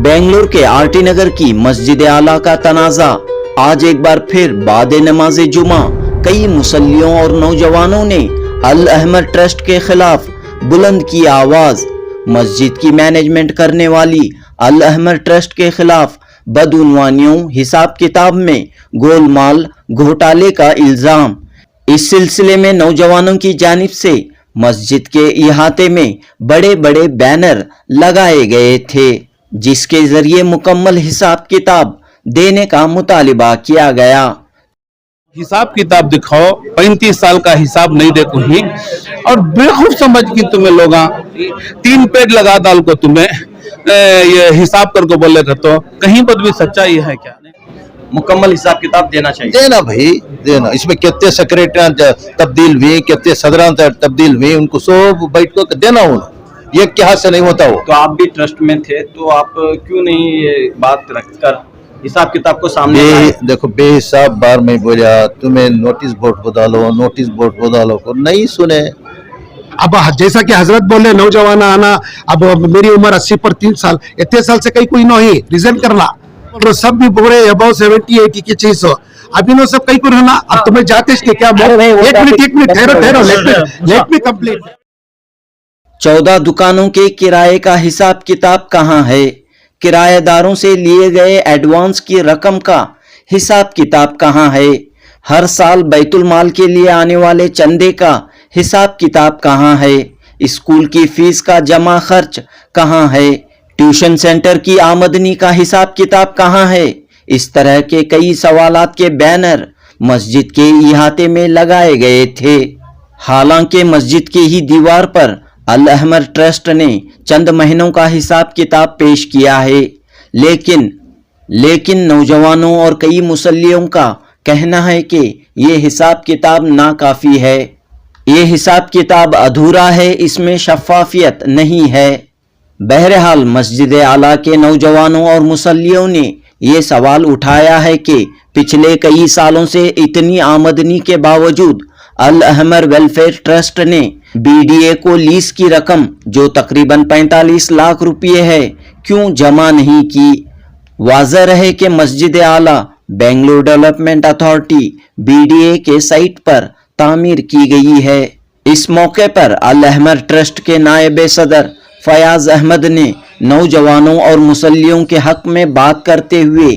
बेंगलुरु के आरटी नगर की मस्जिद आला का तनाज़ा आज एक बार फिर बाद नमाज जुमा कई मुसल्लियों और नौजवानों ने अल अहमद ट्रस्ट के खिलाफ बुलंद की आवाज। मस्जिद की मैनेजमेंट करने वाली अल अहमद ट्रस्ट के खिलाफ बदउनवानियों, हिसाब किताब में गोलमाल, घोटाले का इल्जाम। इस सिलसिले में नौजवानों की जानिब से मस्जिद के इहाते में बड़े बड़े बैनर लगाए गए थे, जिसके जरिए मुकम्मल हिसाब किताब देने का मुतालिबा किया गया। हिसाब किताब दिखाओ, 35 साल का हिसाब नहीं देखो ही और बेखूब समझ की तुम्हें लोग 3 पेड़ लगा डाल को तुम्हें ये हिसाब करके बोले तो कहीं पर भी सच्चाई है क्या? मुकम्मल हिसाब किताब देना चाहिए। देना भाई, देना। इसमें कितने सेक्रेटरी तब्दील हुए, कितने सदरान तब्दील हुए, उनको सब बैठ को देना होना, ये क्या हाथ से नहीं होता हो। तो आप भी ट्रस्ट में थे, तो आप क्यों नहीं ये बात रखकर हिसाब किताब को सामने देखो बेहिसाब बार में बोला तुम्हें नोटिस बोर्ड बदलो को नहीं सुने। अब जैसा कि हजरत बोले नौजवान आना, अब मेरी उम्र 80 पर 3 साल, इतने साल से कहीं कोई नहीं रिजन करना, और सब भी बोले अबाउट 70-80 की चीज हो। अभी नो सब कहीं को रहना। अब तुम्हें जाते क्या? एक मिनट ठहरो, लेट मी कंप्लीट। 14 दुकानों के किराए का हिसाब किताब कहाँ है? किराएदारों से लिए गए एडवांस की रकम का हिसाब किताब कहाँ है? हर साल बैतुल माल के लिए आने वाले चंदे का हिसाब किताब कहाँ है? स्कूल की फीस का जमा खर्च कहाँ है? ट्यूशन सेंटर की आमदनी का हिसाब किताब कहाँ है? इस तरह के कई सवालात के बैनर मस्जिद के इहाते में लगाए गए थे। हालांकि मस्जिद की ही दीवार पर अल अहमद ट्रस्ट ने चंद महीनों का हिसाब किताब पेश किया है, लेकिन नौजवानों और कई मुसल्लियों का कहना है कि ये हिसाब किताब नाकाफी है, ये हिसाब किताब अधूरा है, इसमें शफाफियत नहीं है। बहरहाल मस्जिद आला के नौजवानों और मुसल्लियों ने ये सवाल उठाया है कि पिछले कई सालों से इतनी आमदनी के बावजूद अल अहमद वेलफेयर ट्रस्ट ने बीडीए को लीज की रकम जो तकरीबन 45 लाख रुपये है क्यों जमा नहीं की। वाज़ह रहे कि मस्जिद आला बेंगलुरु डेवलपमेंट अथॉरिटी बीडीए के साइट पर तामीर की गई है। इस मौके पर अल अहमद ट्रस्ट के नायब सदर फयाज अहमद ने नौजवानों और मुसल्लियों के हक में बात करते हुए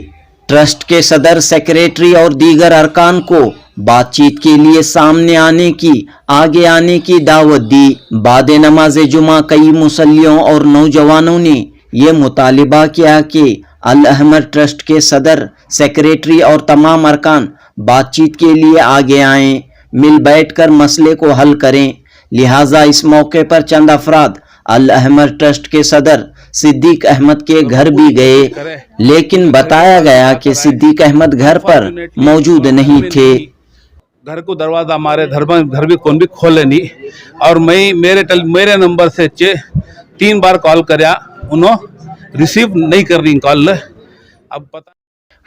ट्रस्ट के सदर, सेक्रेटरी और दीगर अरकान को बातचीत के लिए सामने आगे आने की दावत दी। बाद नमाज जुमा कई मुसल्लियों और नौजवानों ने ये मुतालिबा किया कि अल अहमद ट्रस्ट के सदर, सेक्रेटरी और तमाम अरकान बातचीत के लिए आगे आएं, मिल बैठकर मसले को हल करें। लिहाजा इस मौके पर चंद अफराद अल अहमद ट्रस्ट के सदर सिद्दीक अहमद के घर भी गए, लेकिन बताया गया कि सिद्दीक अहमद घर पर मौजूद नहीं थे। घर को दरवाजा हमारे घर भी कौन भी खोले नहीं, और मैं मेरे नंबर से 3 बार कॉल करया, उन्होंने रिसीव नहीं कर रही कॉल। अब पता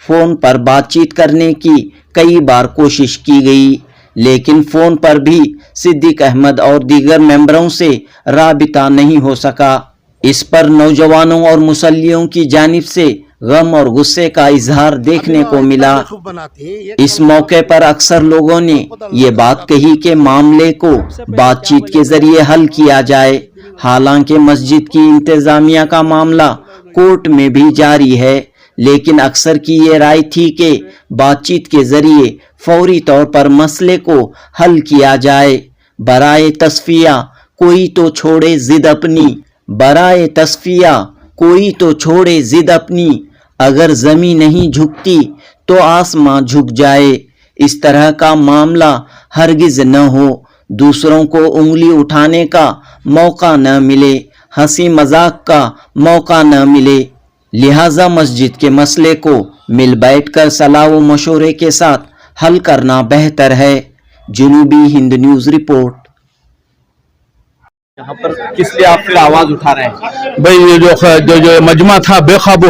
फोन पर बातचीत करने की कई बार कोशिश की गई, लेकिन फोन पर भी सिद्दीक अहमद और दीगर मेंबरों से राबिता नहीं हो सका। इस पर नौजवानों और मुसल्लियों की जानिब से गम और गुस्से का इजहार देखने को मिला। इस मौके पर अक्सर लोगों ने ये बात कही कि मामले को बातचीत के जरिए हल किया जाए। हालांकि मस्जिद की इंतजामिया का मामला कोर्ट में भी जारी है, लेकिन अक्सर की ये राय थी कि बातचीत के जरिए फौरी तौर पर मसले को हल किया जाए। बराए तस्फिया कोई तो छोड़े जिद अपनी, बराए तस्फिया कोई तो छोड़े जिद अपनी, अगर जमीन नहीं झुकती तो आसमां झुक जाए। इस तरह का मामला हरगिज न हो, दूसरों को उंगली उठाने का मौका न मिले, हंसी मजाक का मौका न मिले। लिहाजा मस्जिद के मसले को मिल बैठकर सलाह व मशवरे के साथ हल करना बेहतर है। जनूबी हिंद न्यूज रिपोर्ट। यहाँ पर किस लिए आप फिर आवाज उठा रहे हैं? भाई ये जो मजमा था बेकाबू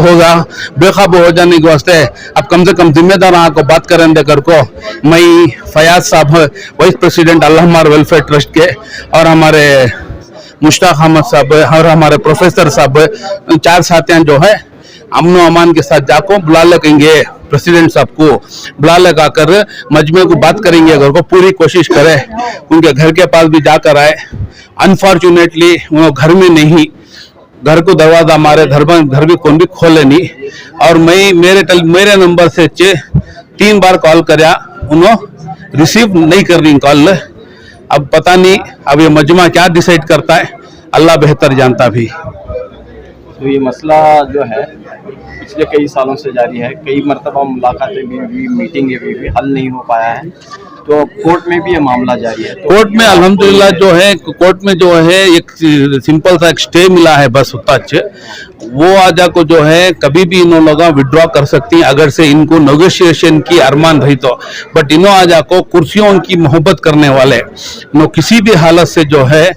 हो जाने के वास्ते अब कम से कम जिम्मेदार को बात करें देकर को मैं फयाज साहब, वाइस प्रेसिडेंट अल अहमद वेलफेयर ट्रस्ट के, और हमारे मुश्ताक अहमद साहब और हमारे प्रोफेसर साहब, 4 साथियां जो है अमनो अमान के साथ जाको बुला ले, कहेंगे प्रेसिडेंट साहब को बुला लगा कर मजमे को बात करेंगे, अगर को पूरी कोशिश करे उनके घर के पास भी जाकर आए। अनफॉर्चुनेटली वो घर में नहीं, घर को दरवाजा मारे, घर भी कौन भी खोले नहीं। और मैं मेरे नंबर से 3 बार कॉल करया, उन्होंने रिसीव नहीं कर रही कॉल। अब पता नहीं अब ये मजमा क्या डिसाइड करता है, अल्लाह बेहतर जानता भी। तो ये मसला जो है पिछले कई सालों से जारी है, कई मरतबा मुलाकातें भी हुई, मीटिंगें भी हुई, हल नहीं हो पाया है। तो कोर्ट में भी ये मामला जारी है। तो कोर्ट में अल्हम्दुलिल्लाह जो है, कोर्ट में जो है एक सिंपल सा एक स्टे मिला है बस उतना। वो आजा को जो है कभी भी इन लोग विड्रॉ कर सकती हैं अगर से इनको नेगोशिएशन की अरमान रही तो। बट इनो आजा को कुर्सियों की मोहब्बत करने वाले नो किसी भी हालत से जो है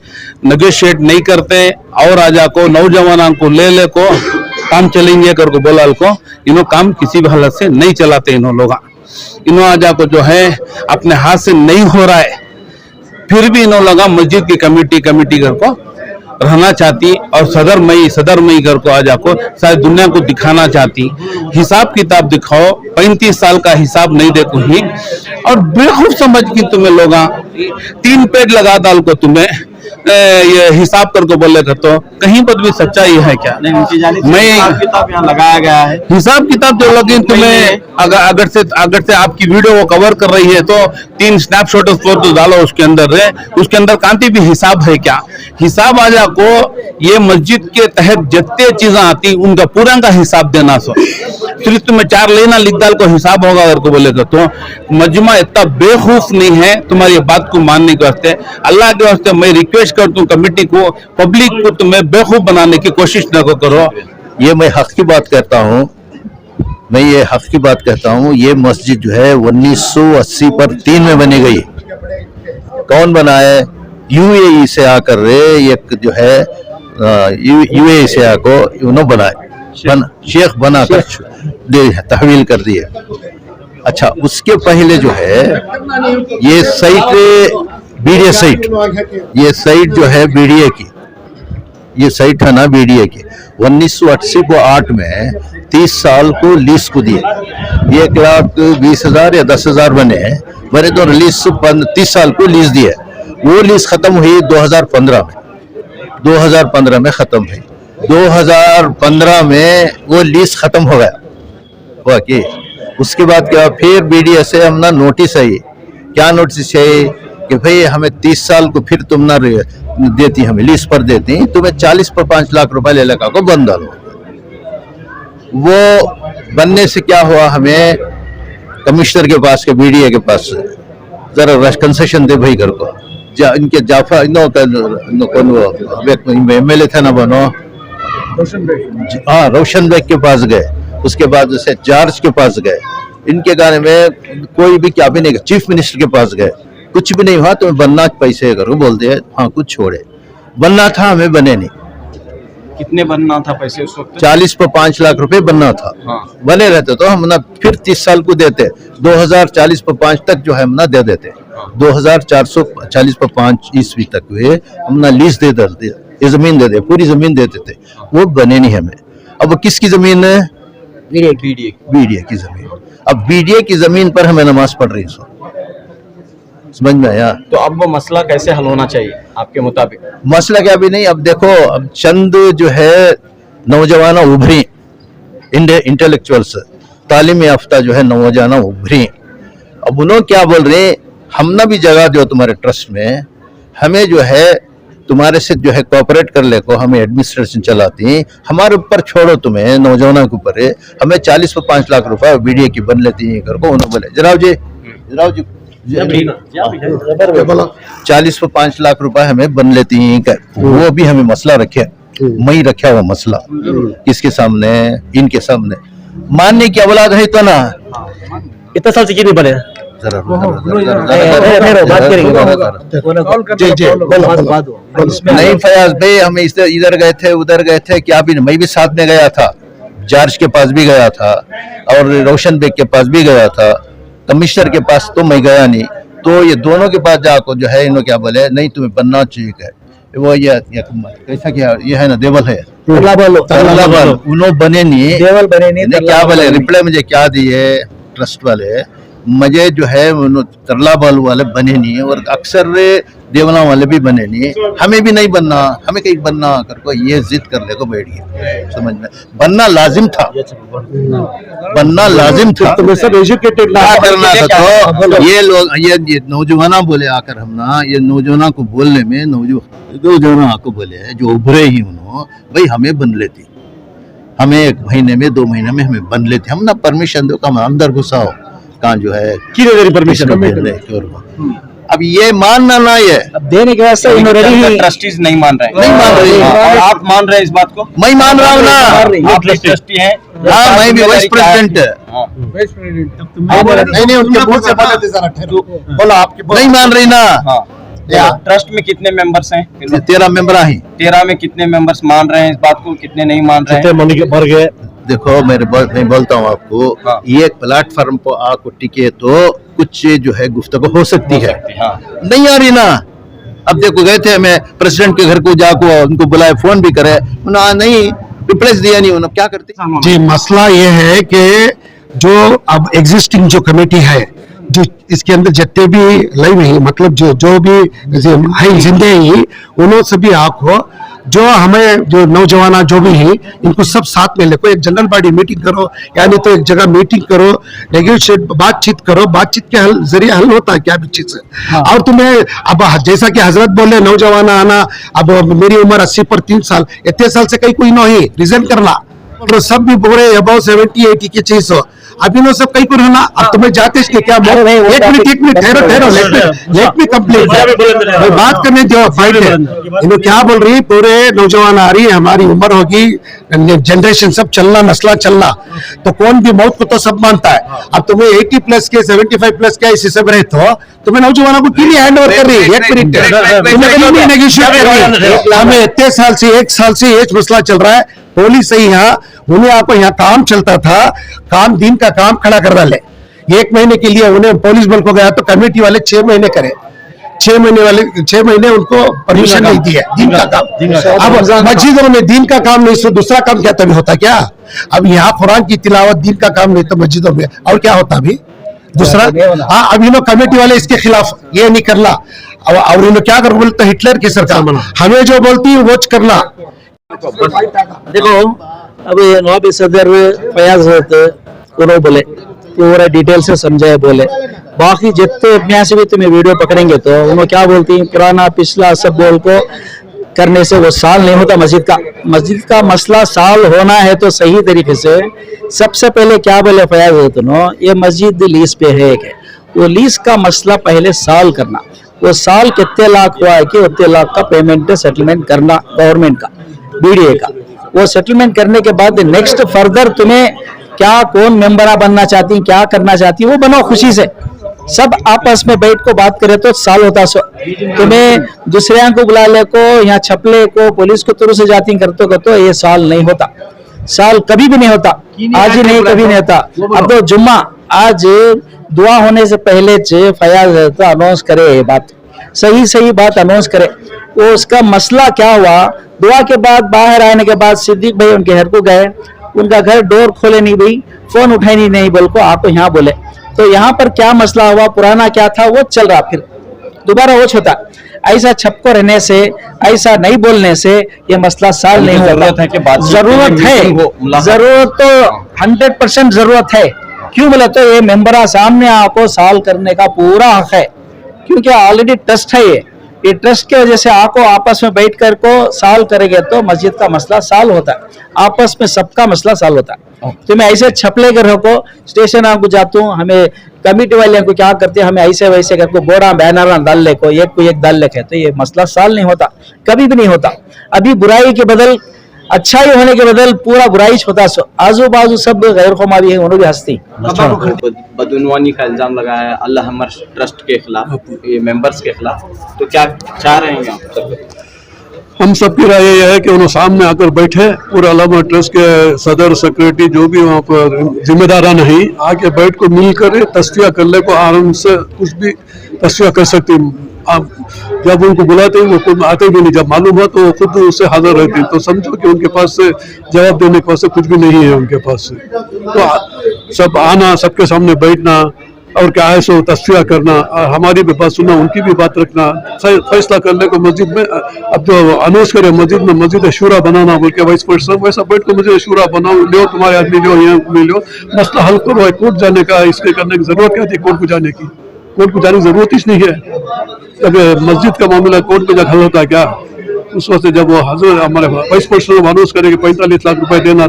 नेगोशिएट नहीं करते, और आजा को नौजवानों को ले को काम चलेंगे कर को बोला को, इनो काम किसी भी हालत से नहीं चलाते। इनो लोग इनो आजा को जो है अपने हाथ से नहीं हो रहा है, फिर भी इनो लगा मस्जिद की कमेटी कर को रहना चाहती, और सदर मई घर को आजा को शायद दुनिया को दिखाना चाहती। हिसाब किताब दिखाओ, 35 साल का हिसाब नहीं देखो ही, और बेखूब समझ की तुम्हें लोग 3 पेड़ लगा डाल को तुम्हें ये हिसाब करके बोले तो कहीं पर भी सच्चाई है क्या? नहीं, उनकी जानिब से हिसाब किताब यहाँ लगाया गया है। हिसाब किताब जो लगे तुम्हें अगर से आपकी वीडियो वो कवर कर रही है तो 3 स्नैपशॉट फोटो डालो उसके अंदर कांति भी हिसाब है क्या? हिसाब आजा को ये मस्जिद के तहत जितने चीजें आती उनका पूरा का हिसाब देना। सिर्फ तुम्हें 4 लेना लिख डाल को हिसाब होगा अगर को बोलेगा तो मजमा इतना बेखूफ नहीं है तुम्हारी बात को मानने के वास्ते। अल्लाह के वास्ते मैं रिक्वेस्ट करता हूँ कमेटी को, पब्लिक को तुम्हें बेखूफ बनाने की कोशिश न करो। ये मैं हक की बात कहता हूँ, ये मस्जिद जो है 1980 पर 3 में बनी गई। कौन बनाए? यूएई से आकर एक जो है यूएई से आकर उन्होंने बनाए, शेख बनाकर तहवील कर दिए। अच्छा, उसके पहले जो है ये साइट बीडीए साइट, ये साइट जो है बीडीए की, ये साइट है ना बीडीए की, 1980 को 8 में 30 साल को लीज को दिए। 1,20,000 या 10,000 बने तो रिलीज 30 साल को लीज दिए। वो लीज खत्म हुई 2015 में खत्म हुई। 2015 में वो लीज खत्म हो गया वाकई। उसके बाद क्या, फिर बीडीए से हम ना नोटिस आई। क्या नोटिस आई कि भाई हमें 30 साल को फिर तुम ना देती, हमें लीज पर देती, तुम्हें 40 पर 5 लाख रुपए ले लगा को बंद डालो। वो बनने से क्या हुआ, हमें कमिश्नर के पास के बीडीए के पास जरा कंसेशन दे भाई घर को। इनके जाफा एमएलए थे ना बनो, हाँ रोशन बेग के पास गए, उसके बाद जैसे जॉर्ज के पास गए, इनके गाने में कोई भी क्या भी नहीं, चीफ मिनिस्टर के पास गए, कुछ भी नहीं हुआ। तो बनना पैसे करो बोल दिए, हाँ कुछ छोड़े, बनना था हमें बने नहीं। कितने बनना था पैसे उस वक्त? 40 पर 5 लाख रुपए बनना था। हाँ। बने रहते तो हम ना फिर 30 साल को देते, 2040 पर 5 तक जो है हम ना दे देते। 2440 पर 5 ईस्वी तक हुए हम ना लीज दे देते, ये जमीन दे दे, पूरी जमीन देते थे। वो बने नहीं हमें। अब किसकी जमीन है? बीडीए की जमीन। अब बीडीए की जमीन पर हमें नमाज पढ़ रही है, समझ में आया? तो अब वो मसला कैसे हल होना चाहिए आपके मुताबिक? मसला क्या भी नहीं। अब देखो, अब चंद जो है नौजवान उभरी, इंटेलेक्चुअल्स, तालीम याफ्ता जो है नौजवान उभरी। अब उन्होंने क्या बोल रहे हैं, हम ना भी जगह दो तुम्हारे ट्रस्ट में, हमें जो है तुम्हारे से जो है कोऑपरेट कर ले को, हमें एडमिनिस्ट्रेशन चलाती, हमारे ऊपर छोड़ो, तुम्हें नौजवानों के ऊपर है, हमें 40 पर 5 लाख रुपए बीडीए की बन लेती है करको। उन्होंने बोले जनाब जी 40 पर 5 लाख रुपए हमें बन लेती हैं। वो भी हमें मसला रखे, मैं रखा हुआ मसला किसके सामने? इनके सामने। मानने की औलाद है तो ना, इतना साल से क्यों नहीं बने? नहीं फयाज भाई, हम इधर गए थे उधर गए थे, क्या भी नहीं। मैं भी साथ में गया था, जॉर्ज के पास भी गया था और रोशन बेग के पास भी गया था, कमिश्नर के पास तो मैं गया नहीं। तो ये दोनों के पास जाकर जो है इन्होंने क्या बोले, नहीं तुम्हें बनना चाहिए। वो ये कैसा क्या ये है ना देवल है तरला बोलो तरलाबल उन्होंने बने नहीं देवल बने नहीं इन्हें क्या बोले रिप्लाई मुझे क्या दिए ट्रस्ट वाले मुझे जो है तरलाबल वाले बने नहीं और अक्सर देवला वाले भी बने नहीं हमें भी नहीं बनना हमें कहीं बनना करको ये जिद कर ले को बैठ गया समझ में बनना लाजिम था बनना लाजिम था तुम्हें सब एजुकेटेड क्या करना था तो ये लोग ये नौजवाना बोले आकर हम ना ये नौजवाना को बोलने में नौजवाना को बोले जो उभरे ही उन्होंने भाई हमें बन लेती हमें 1 महीने में 2 महीने में हमें बन लेते हम ना परमिशन दो हम अंदर घुसाओ कहाँ जो है किधर परमिशन अब ये मानना ना ये अब देने के वास्ते इन्होंने ट्रस्टीज नहीं मान रहे नहीं मान रहे और आप मान रहे हैं इस बात को? मैं मान रहा हूँ ना आप ट्रस्टी हैं? हाँ मैं भी वाइस प्रेसिडेंट हाँ। नहीं उनके मुंह से बोले थे जरा ठहरो बोला आपके नहीं मान रही ना हाँ। ट्रस्ट में कितने मेंबर्स हैं? 13 मेंबर ही 13 में कितने मेंबर्स मान रहे हैं इस बात को, कितने नहीं मान रहे हैं? मर गए देखो मैं बोलता हूँ आपको हाँ। ये एक प्लेटफॉर्म पर आको टिके तो कुछ जो है गुफ्तगू हो सकती है हाँ। नहीं आ रही ना अब देखो गए थे मैं प्रेसिडेंट के घर को जाको उनको बुलाए फोन भी करे उन्होंने नहीं रिप्लेस दिया नहीं उन्होंने क्या करते जी मसला ये है कि जो अब एग्जिस्टिंग जो कमेटी है जो इसके अंदर जितने भी लाइव है मतलब जो भी है जिंदे ही उन्होंने सभी आंखों जो हमें जो नौजवान जो भी है इनको सब साथ में लेको एक जनरल बॉडी मीटिंग करो यानी तो एक जगह मीटिंग करो नेगोशिएट बातचीत करो बातचीत के जरिए हल होता है क्या भी चीज से हाँ। और तुम्हें अब जैसा कि हजरत बोले नौजवान आना अब मेरी उम्र 80 पर 3 साल इतने साल से कहीं कोई नहीं रिजाइन करना और सब भी पूरे अबाउ 70-80 की चीज हो अब इन्होंने सब कहीं को रहना अब तुम्हें जाते इसके क्या एक मिनट ठहरो लेट मी कंप्लीट बात करने जो फाइट है इन्होंने क्या बोल रही पूरे नौजवान आ रही है हमारी उम्र होगी जनरेशन सब चलना नस्ला चलना तो कौन भी मौत को तो सब मानता है अब तुम्हें 80 प्लस के 75 प्लस के इसी सब रहे तो तुम्हें नौजवानों को क्यों हैंड ओवर कर रही है एक मिनट नेगोशिएट कर रही है हमें इतने साल से 1 साल से ये मसला चल रहा है पुलिस ही यहाँ उन्हें आपको यहाँ काम चलता था काम दिन का काम खड़ा कर डाले 1 महीने के लिए उन्हें पुलिस बल को गया तो कमेटी वाले 6 महीने करे 6 महीने उनको परमिशन नहीं दी है दिन का काम अब मस्जिदों में दिन का काम नहीं तो दूसरा काम क्या तभी होता क्या अब यहाँ कुरान की तिलावत दिन का काम नहीं तो मस्जिदों में और क्या होता अभी दूसरा हाँ अब इन्होंने कमेटी वाले इसके खिलाफ ये नहीं करना और इन्होंने क्या कर बोलते हिटलर की सरकार हमें जो बोलती है वो करना देखो अब नवाब सदर फयाज उन्होंने बोले पूरा डिटेल से समझाए बोले बाकी जितने अपने से भी तुम्हें वीडियो पकड़ेंगे तो उन्होंने क्या बोलती हैं पुराना पिछला सब बोल को करने से वो साल नहीं होता मस्जिद का मसला साल होना है तो सही तरीके से सबसे पहले क्या बोले फयाज ये मस्जिद लीज पे है कि वो लीज का मसला पहले साल करना वो साल कितने लाख हुआ है कि उतने लाख का पेमेंट सेटलमेंट करना गवर्नमेंट का बीडीए का वो सेटलमेंट करने के बाद नेक्स्ट फर्दर तुम्हें क्या कौन मेंबर बनना चाहती है क्या करना चाहती है वो बनाओ खुशी से सब आपस में बैठ को बात करे तो साल होता तुम्हें दूसरे को बुला ले को यहाँ छपले को पुलिस को तुरु से जाती करते ये साल नहीं होता साल कभी भी नहीं होता आज ही नहीं कभी नहीं होता अब तो जुम्मा आज दुआ होने से पहले फयाज अनाउंस करे ये बात सही बात अनाउंस करे वो उसका मसला क्या हुआ दुआ के बाद बाहर आने के बाद सिद्दीक भाई उनके घर को गए उनका घर डोर खोले नहीं भाई फोन उठाई नहीं बोल को आपको यहाँ बोले तो यहाँ पर क्या मसला हुआ पुराना क्या था वो चल रहा फिर दोबारा वो होता ऐसा छपको रहने से ऐसा नहीं बोलने से ये मसला साल नहीं होगा जरूरत तो 100% जरूरत है क्यों बोले तो ये मेंबरा सामने आपको साल करने का पूरा हक है क्योंकि ऑलरेडी ट्रस्ट है ये ट्रस्ट की वजह से आपको आपस में बैठ कर को साल करेंगे तो मस्जिद का मसला साल होता है आपस में सबका मसला साल होता है तो मैं ऐसे छपले कर को स्टेशन आपको जाता हूँ हमें कमेटी वाले को क्या करते हैं हमें ऐसे वैसे करके बोरा बैनर डाल ले को एक डाल लेके तो ये मसला साल नहीं होता कभी भी नहीं होता अभी बुराई के बदल अच्छाई होने के बदल पूरा बुराई होता आजू बाजू सब गैर कौमा भी है उन्होंने भी हंसती बदउनवानी का इल्जाम लगाया है अल्लाह हमर ट्रस्ट के खिलाफ ये मेंबर्स के खिलाफ तो क्या चाह रहे हैं आप सब हम सबकी राय यह है कि उन्होंने सामने आकर बैठे पूरा अल्लामा ट्रस्ट के सदर सेक्रेटरी जो भी वहाँ पर जिम्मेदारा नहीं आके बैठ को मिल कर तस्फिया कर ले को आराम से कुछ भी तस्फिया कर सकती आप जब उनको बुलाते हैं वो खुद आते भी नहीं, जब मालूम हुआ तो वो खुद उससे हाजिर रहते हैं, तो समझो कि उनके पास से जवाब देने के वास्ते कुछ भी नहीं है उनके पास से। तो सब आना, सबके सामने बैठना और क्या है सो तस्वीर करना, हमारी भी बात सुनना, उनकी भी बात रखना, फैसला करने को मस्जिद में। अब जो अनौंस करे मस्जिद में मस्जिद शूरा बनाना बोल के वाइस प्रेसिडेंट, वैसा बैठ कर मस्जिद शूरा बनाओ, लो तुम्हारे आदमी लो, यहाँ में लो, मसला हल करो। कोर्ट जाने का इसके करने की जरूरत क्या थी? कोर्ट को जाने की, कोर्ट को जाने की जरूरत ही नहीं है। जब मस्जिद का मामला कोर्ट में जाकर हल होता है क्या? उस वक्त जब वो हजरत हमारे वाइस प्रेसिडेंट अनाउंस करे कि 45 लाख रुपए देना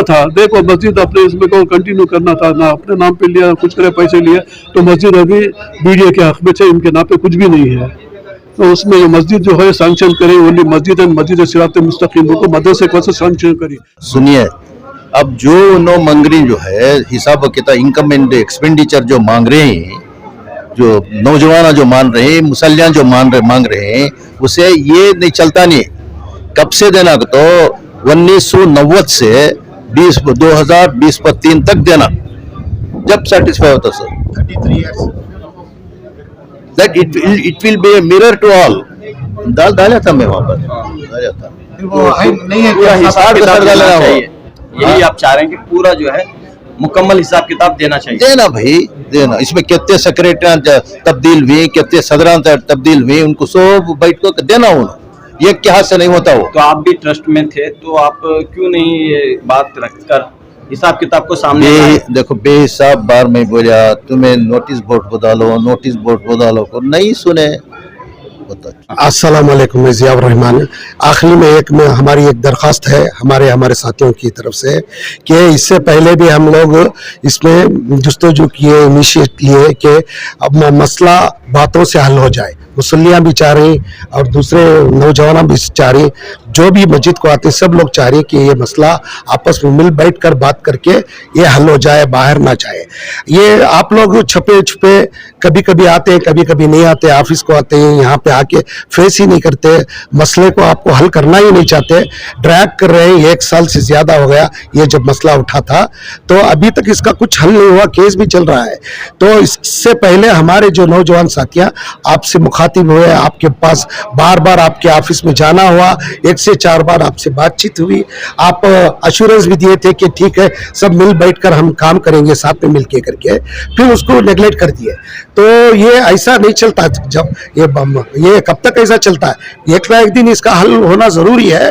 था, देखो मस्जिद अपने इसमें को कंटिन्यू करना था, ना अपने नाम पे लिया, कुछ करे पैसे लिए, तो मस्जिद अभी बीडीए के हक में है, इनके नाम पे कुछ भी नहीं है। तो उसमें जो मस्जिद जो है सैंक्शन करे, ओनली मस्जिद है, मस्जिद सिरात मुस्तकीम को मदरसे को सैंक्शन करी। सुनिए, अब जो नो मंगरी जो है हिसाब किताब इनकम एंड एक्सपेंडिचर जो मांग रहे हैं, जो नौजवान जो मान रहे हैं, मुसल्लियान जो मांग रहे हैं, उसे ये नहीं चलता नहीं। कब से देना? तो 1990 से 2020 पर 3 तक देना, जब सेटिस्फाई होता sir. 33 years. That it will be a mirror to all. डाला था मैं वहां पर, डाला था। वो है नहीं है पूरा क्या? हिसाब किताब डालना देना हो। चाहिए, यही आप चाह रहे हैं कि पूरा जो है मुकम्मल हिसाब किताब देना चाहिए। देना भाई, देना। इसमें कितने सेक्रेटरी तब्दील हुए, कितने सदरान तब्दील हुए, उनको सब बैठ को देना होना, ये क्या हाथ से नहीं होता हो। तो आप भी ट्रस्ट में थे, तो आप क्यों नहीं ये बात रखकर हिसाब किताब को सामने लाए? देखो बेहिसाब बार में बोला तुम्हें नोटिस बोर्ड बदलो को नहीं सुने। अस्सलाम वालेकुम, मैं जियाउर रहमान। आखिरी में हमारी एक दरख्वास्त है हमारे साथियों की तरफ से कि इससे पहले भी हम लोग इसमें जुस्तजू किए, इनिशिएट लिए कि अब मसला बातों से हल हो जाए। मुसल्लियाँ भी चाह रही और दूसरे नौजवान भी चाह रही, जो भी मस्जिद को आते सब लोग चाह रहे कि ये मसला आपस में मिल बैठ कर बात करके ये हल हो जाए, बाहर ना जाए। ये आप लोग छुपे छुपे कभी कभी आते हैं, कभी कभी नहीं आते, ऑफिस को आते हैं, यहाँ पे आके फेस ही नहीं करते, मसले को आपको हल करना ही नहीं चाहते, ड्रैग कर रहे हैं। 1 साल से ज्यादा हो गया ये जब मसला उठा था, तो अभी तक इसका कुछ हल नहीं हुआ, केस भी चल रहा है। तो इससे पहले हमारे जो नौजवान साथियाँ आपसे मुखातिब हुए, आपके पास बार बार आपके ऑफिस में जाना हुआ, 1 से 4 बार आपसे बातचीत हुई, आप अश्योरेंस भी दिए थे कि ठीक है सब मिल बैठकर हम काम करेंगे साथ में मिलके करके, फिर उसको नेगलेक्ट कर दिए। तो ये ऐसा नहीं चलता। जब ये कब तक ऐसा चलता है? एक ना एक दिन इसका हल होना जरूरी है।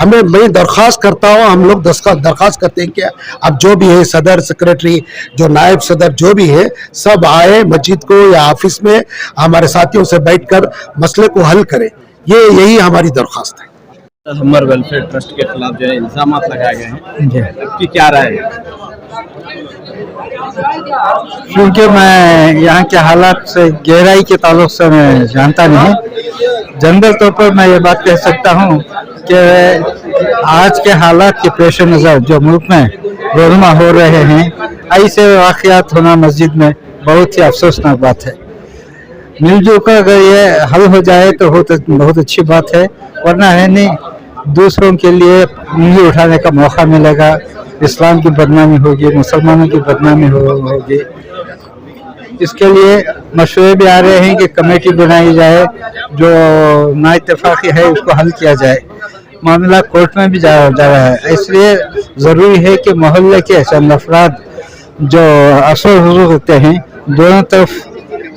मैं दरख्वास्त करता हूँ, हम लोग दरख्वास्त करते हैं कि अब जो भी है सदर, सेक्रेटरी, जो नायब सदर जो भी है, सब आए मस्जिद को या ऑफिस में हमारे साथियों से बैठकर मसले को हल करें। यही हमारी दरख्वास्त है। हमर वेलफेयर ट्रस्ट के खिलाफ जो है इल्जाम लगाए गए हैं, आपकी क्या राय है? क्योंकि मैं यहाँ के हालात से गहराई के ताल्लुक से मैं जानता नहीं, जनरल तौर पर मैं ये बात कह सकता हूँ कि आज के हालात के पेश नज़र जो मुल्क में रोज़मा हो रहे हैं, ऐसे वाक़यात होना मस्जिद में बहुत ही अफसोसनाक बात है। मिलजुल कर अगर ये हल हो जाए तो बहुत अच्छी बात है, वरना है नहीं दूसरों के लिए उंगली उठाने का मौका मिलेगा, इस्लाम की बदनामी होगी, मुसलमानों की बदनामी होगी। इसके लिए मशवरे भी आ रहे हैं कि कमेटी बनाई जाए, जो नाइत्तेफाकी है उसको हल किया जाए। मामला कोर्ट में भी जा रहा है, इसलिए ज़रूरी है कि मोहल्ले के चंद अफराद जो असर होते हैं दोनों तरफ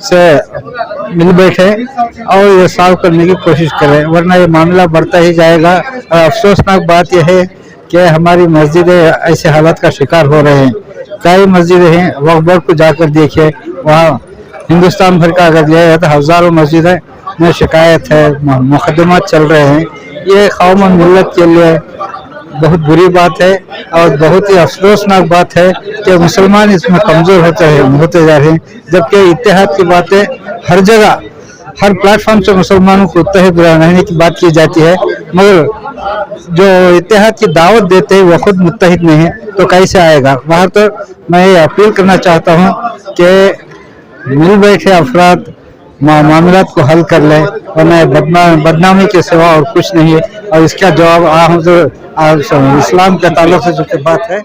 से मिल बैठे और ये सॉल्व करने की कोशिश करें, वरना ये मामला बढ़ता ही जाएगा। और अफसोसनाक बात यह है कि हमारी मस्जिदें ऐसे हालात का शिकार हो रहे हैं। कई मस्जिदें हैं, वक्फ बोर्ड को जाकर देखिए, वहाँ हिंदुस्तान भर का अगर लिया जाए तो हज़ारों मस्जिदें में शिकायत है, मुकदमा चल रहे हैं। ये कौम और मिल्लत के लिए बहुत बुरी बात है और बहुत ही अफसोसनाक बात है कि मुसलमान इसमें कमज़ोर होते जा रहे हैं, जबकि इत्तेहाद की बातें हर जगह हर प्लेटफॉर्म से मुसलमानों को मुत्तहिद रहने की बात की जाती है, मगर जो इत्तेहाद की दावत देते हैं वो खुद मुत्तहिद नहीं है, तो कैसे आएगा बाहर। तो मैं ये अपील करना चाहता हूँ कि मिल बैठे अफराद मामलात को हल कर लें, वरना बदनामी के सिवा और कुछ नहीं है। और इसका जवाब इस्लाम के ताल्लुक से जो बात है